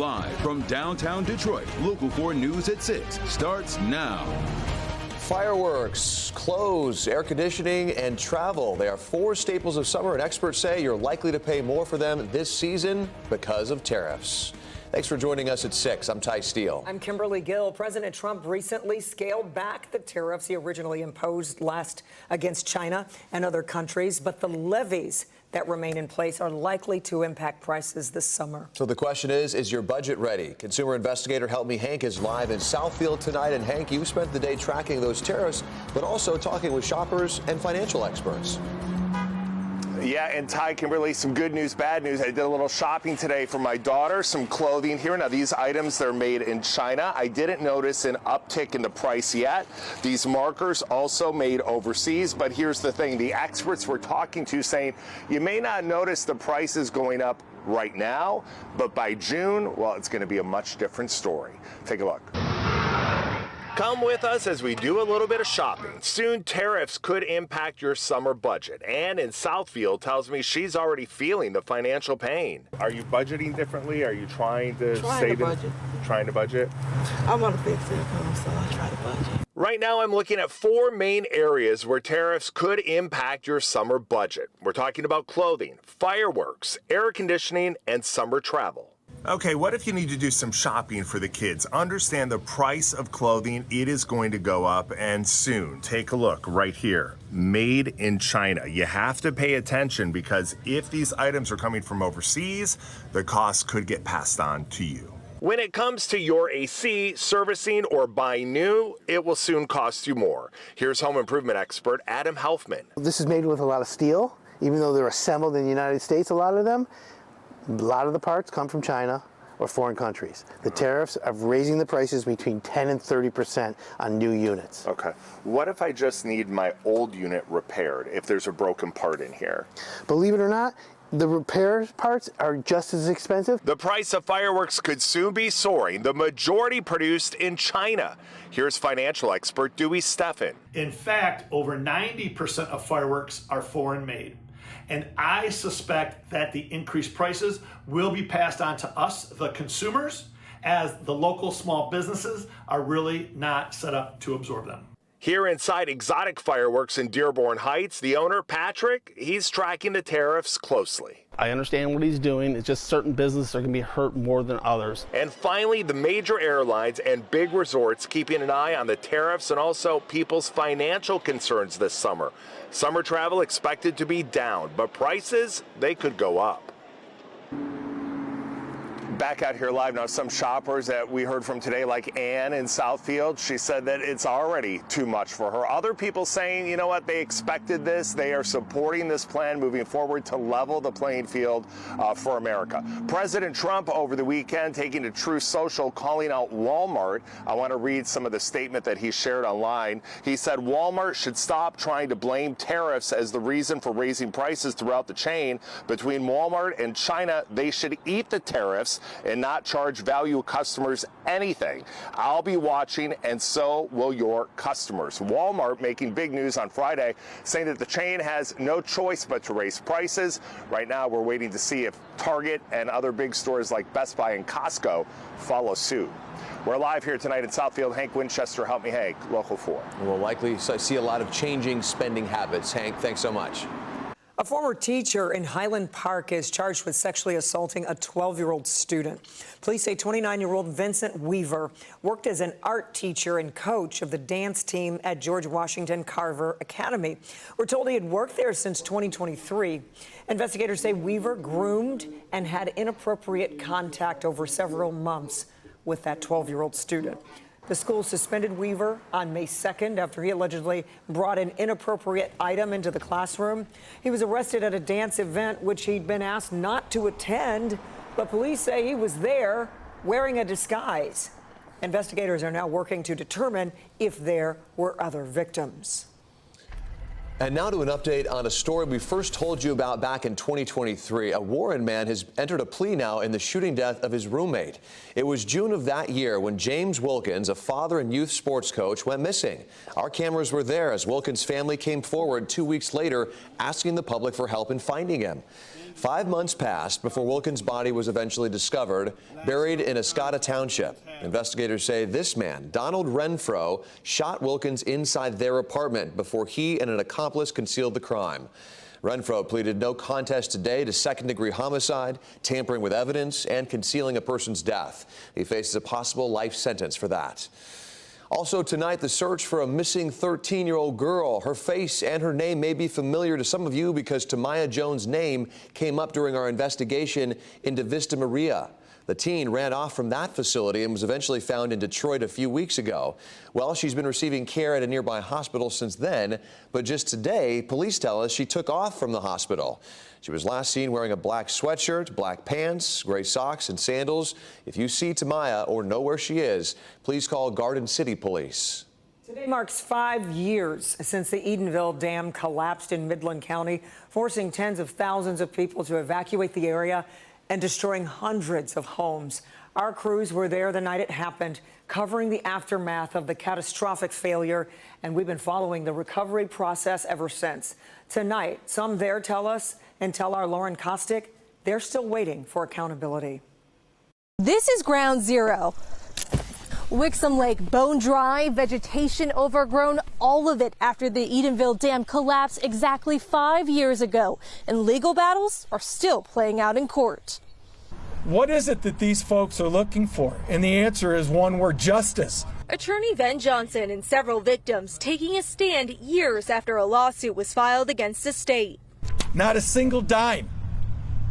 Live from downtown Detroit, Local 4 News at 6 starts now. Fireworks, clothes, air conditioning, and travel. They are four staples of summer, and experts say you're likely to pay more for them this season because of tariffs. Thanks for joining us at 6. I'm Ty Steele. I'm Kimberly Gill. President Trump recently scaled back the tariffs he originally imposed last against China and other countries, but the levies that remain in place are likely to impact prices this summer. So the question is your budget ready? Consumer investigator Help Me Hank is live in Southfield tonight. And Hank, you spent the day tracking those tariffs, but also talking with shoppers and financial experts. Yeah, and Ty, Kimberly, some good news, bad news. I did a little shopping today for my daughter, some clothing here. Now, these items, they're made in China. I didn't notice an uptick in the price yet. These markers also made overseas. But here's the thing. The experts we're talking to saying you may not notice the prices going up right now, but by June, well, it's going to be a much different story. Take a look. Come with us as we do a little bit of shopping. Soon, tariffs could impact your summer budget. Ann in Southfield tells me she's already feeling the financial pain. Are you budgeting differently? Are you trying to save? Trying to budget? I want to fix income, so I try to budget. Right now, I'm looking at four main areas where tariffs could impact your summer budget. We're talking about clothing, fireworks, air conditioning, and summer travel. Okay, what if you need to do some shopping for the kids? Understand the price of clothing, it is going to go up, and soon. Take a look right here. Made in China. You have to pay attention because if these items are coming from overseas, the cost could get passed on to you. When it comes to your AC, servicing, or buying new, it will soon cost you more. Here's home improvement expert Adam Helfman. This is made with a lot of steel, even though they're assembled in the United States, a lot of them. A lot of the parts come from China or foreign countries. The tariffs are raising the prices between 10 and 30% on new units. Okay. What if I just need my old unit repaired, if there's a broken part in here? Believe it or not, the repair parts are just as expensive. The price of fireworks could soon be soaring, the majority produced in China. Here's financial expert Dewey Steffen. In fact, over 90% of fireworks are foreign made. And I suspect that the increased prices will be passed on to us, the consumers, as the local small businesses are really not set up to absorb them. Here inside Exotic Fireworks in Dearborn Heights, the owner, Patrick, he's tracking the tariffs closely. I understand what he's doing. It's just certain businesses are going to be hurt more than others. And finally, the major airlines and big resorts keeping an eye on the tariffs and also people's financial concerns this summer. Summer travel expected to be down, but prices, they could go up. Back out here live now, some shoppers that we heard from today, like Ann in Southfield, she said that it's already too much for her. Other people saying, you know what, they expected this. They are supporting this plan moving forward to level the playing field for America. President Trump over the weekend taking to Truth Social, calling out Walmart. I want to read some of the statement that he shared online. He said Walmart should stop trying to blame tariffs as the reason for raising prices throughout the chain. Between Walmart and China, they should eat the tariffs and not charge value customers anything. I'll be watching, and so will your customers. Walmart making big news on Friday, saying that the chain has no choice but to raise prices. Right now, we're waiting to see if Target and other big stores like Best Buy and Costco follow suit. We're live here tonight in Southfield. Hank Winchester, Help Me Hank, Local 4. We'll likely see a lot of changing spending habits. Hank, thanks so much. A former teacher in Highland Park is charged with sexually assaulting a 12-year-old student. Police say 29-year-old Vincent Weaver worked as an art teacher and coach of the dance team at George Washington Carver Academy. We're told he had worked there since 2023. Investigators say Weaver groomed and had inappropriate contact over several months with that 12-year-old student. The school suspended Weaver on May 2nd after he allegedly brought an inappropriate item into the classroom. He was arrested at a dance event which he'd been asked not to attend, but police say he was there wearing a disguise. Investigators are now working to determine if there were other victims. And now to an update on a story we first told you about back in 2023. A Warren man has entered a plea now in the shooting death of his roommate. It was June of that year when James Wilkins, a father and youth sports coach, went missing. Our cameras were there as Wilkins' family came forward 2 weeks later asking the public for help in finding him. 5 months passed before Wilkins' body was eventually discovered, buried in Escata Township. Investigators say this man, Donald Renfro, shot Wilkins inside their apartment before he and an accomplice concealed the crime. Renfro pleaded no contest today to second-degree homicide, tampering with evidence, and concealing a person's death. He faces a possible life sentence for that. Also tonight, the search for a missing 13-year-old girl. Her face and her name may be familiar to some of you because Tamaya Jones' name came up during our investigation into Vista Maria. The teen ran off from that facility and was eventually found in Detroit a few weeks ago. Well, she's been receiving care at a nearby hospital since then, but just today, police tell us she took off from the hospital. She was last seen wearing a black sweatshirt, black pants, gray socks, and sandals. If you see Tamaya or know where she is, please call Garden City Police. Today marks 5 years since the Edenville Dam collapsed in Midland County, forcing tens of thousands of people to evacuate the area and destroying hundreds of homes. Our crews were there the night it happened, covering the aftermath of the catastrophic failure, and we've been following the recovery process ever since. Tonight, some there tell us and tell our Lauren Kostick they're still waiting for accountability. This is ground zero. Wixom Lake bone dry, vegetation overgrown, all of it after the Edenville Dam collapsed exactly 5 years ago. And legal battles are still playing out in court. What is it that these folks are looking for? And the answer is one word: justice. Attorney Ben Johnson and several victims taking a stand years after a lawsuit was filed against the state. Not a single dime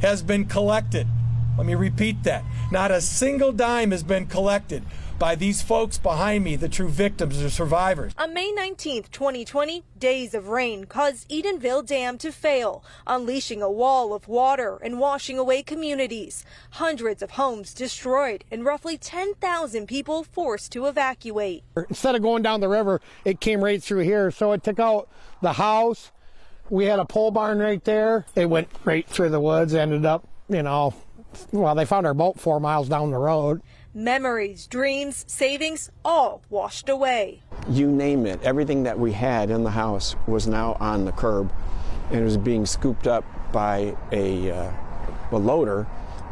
has been collected. Let me repeat that. Not a single dime has been collected by these folks behind me, the true victims or survivors. On May 19th, 2020, days of rain caused Edenville Dam to fail, unleashing a wall of water and washing away communities. Hundreds of homes destroyed and roughly 10,000 people forced to evacuate. Instead of going down the river, it came right through here, so it took out the house. We had a pole barn right there. It went right through the woods, ended up, well, they found our boat 4 miles down the road. Memories, dreams, savings, all washed away. You name it, everything that we had in the house was now on the curb, and it was being scooped up by a loader,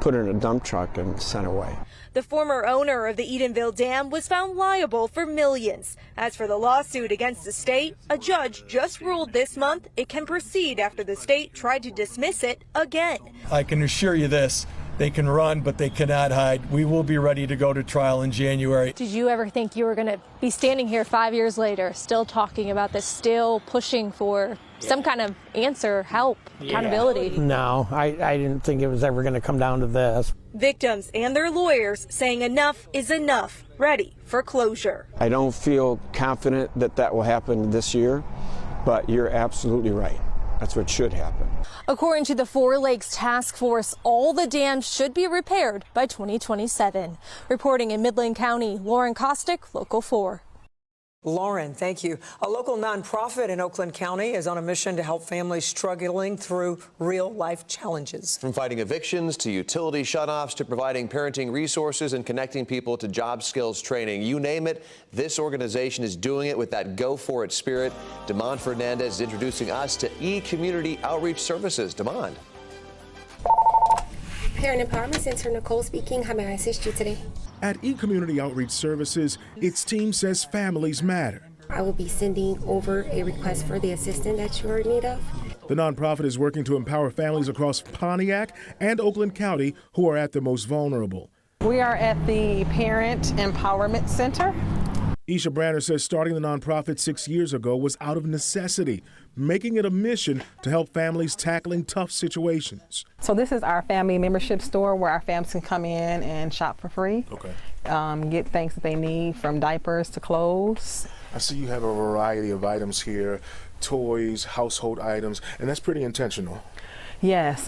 put in a dump truck, and sent away. The former owner of the Edenville Dam was found liable for millions. As for the lawsuit against the state, a judge just ruled this month it can proceed after the state tried to dismiss it again. I can assure you this: they can run, but they cannot hide. We will be ready to go to trial in January. Did you ever think you were going to be standing here 5 years later, still talking about this, still pushing for some kind of answer, help, accountability? No, I didn't think it was ever going to come down to this. Victims and their lawyers saying enough is enough, ready for closure. I don't feel confident that that will happen this year, but you're absolutely right. That's what should happen. According to the Four Lakes Task Force, all the dams should be repaired by 2027. Reporting in Midland County, Lauren Kostick, Local 4. Lauren, thank you. A local nonprofit in Oakland County is on a mission to help families struggling through real-life challenges. From fighting evictions to utility shutoffs to providing parenting resources and connecting people to job skills training, you name it, this organization is doing it with that go-for-it spirit. Damon Fernandez is introducing us to E-Community Outreach Services. Damon. Parent Empowerment Center, Nicole speaking. How may I assist you today? At E-Community Outreach Services, its team says families matter. I will be sending over a request for the assistance that you are in need of. The nonprofit is working to empower families across Pontiac and Oakland County who are at the most vulnerable. We are at the Parent Empowerment Center. Isha Branner says starting the nonprofit 6 years ago was out of necessity, making it a mission to help families tackling tough situations. So this is our family membership store where our families can come in and shop for free. Okay. Get things that they need, from diapers to clothes. I see you have a variety of items here, toys, household items, and that's pretty intentional. Yes,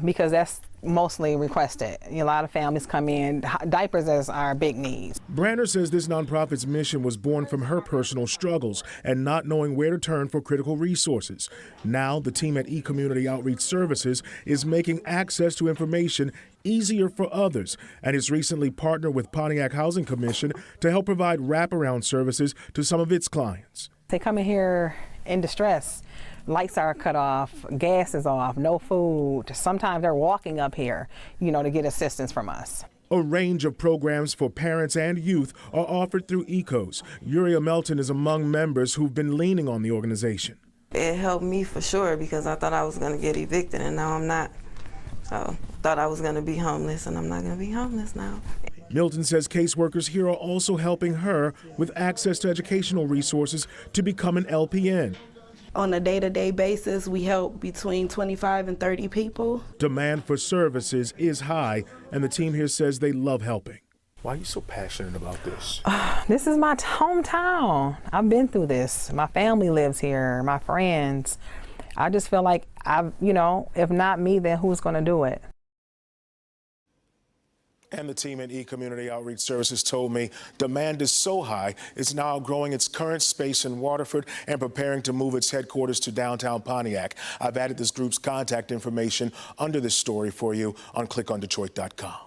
because that's mostly requested. A lot of families come in. Diapers is our big needs. Branner says this nonprofit's mission was born from her personal struggles and not knowing where to turn for critical resources. Now, the team at E-Community Outreach Services is making access to information easier for others and has recently partnered with Pontiac Housing Commission to help provide wraparound services to some of its clients. They come in here in distress. Lights are cut off, gas is off, no food. Sometimes they're walking up here, to get assistance from us. A range of programs for parents and youth are offered through ECOS. Uriah Melton is among members who've been leaning on the organization. It helped me for sure because I thought I was going to get evicted and now I'm not. So thought I was going to be homeless and I'm not going to be homeless now. Milton says caseworkers here are also helping her with access to educational resources to become an LPN. On a day-to-day basis, we help between 25 and 30 people. Demand for services is high, and the team here says they love helping. Why are you so passionate about this? This is my hometown. I've been through this. My family lives here, my friends. I just feel like if not me, then who's going to do it? And the team at E-Community Outreach Services told me demand is so high, it's now outgrowing its current space in Waterford and preparing to move its headquarters to downtown Pontiac. I've added this group's contact information under this story for you on clickondetroit.com.